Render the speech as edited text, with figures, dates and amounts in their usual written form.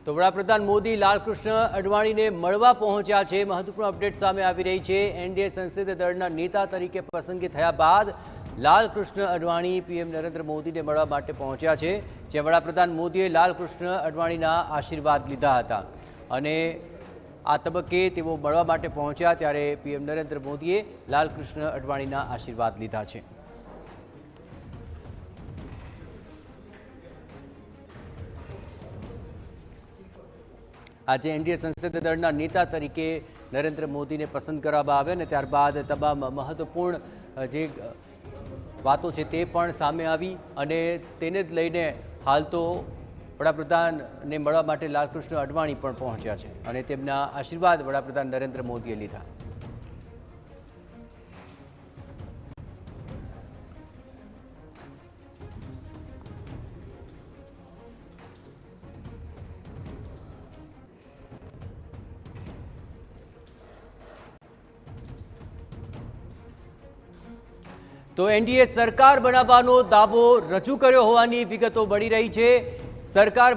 તો વડાપ્રધાન મોદી લાલકૃષ્ણ અડવાણીને મળવા પહોંચ્યા છે। મહત્વપૂર્ણ અપડેટ સામે આવી રહી છે। એનડીએ સંસદીય દળના નેતા તરીકે પસંદગી થયા બાદ લાલકૃષ્ણ અડવાણી પીએમ નરેન્દ્ર મોદીને મળવા માટે પહોંચ્યા છે। જે વડાપ્રધાન મોદીએ લાલકૃષ્ણ અડવાણીના આશીર્વાદ લીધા હતા અને આ તબક્કે તેઓ મળવા માટે પહોંચ્યા ત્યારે પીએમ નરેન્દ્ર મોદીએ લાલકૃષ્ણ અડવાણીના આશીર્વાદ લીધા છે। आज एनडीए संसदीय दळना नेता तरीके नरेंद्र मोदी ने पसंद करवामां आव्या अने त्यारबाद तमाम महत्वपूर्ण जे वातो छे ते पण सामे आवी अने तेने ज लईने हाल तो वडाप्रधान ने मळवा माटे लालकृष्ण अडवाणी पण पहोंच्या छे अने तेमना आशीर्वाद वडाप्रधान नरेंद्र मोदीए लीधा। तो एनडीए सरकार बनावવાનો દાવો રજૂ કર્યો હોવાની વિગતો મળી રહી છે। સરકાર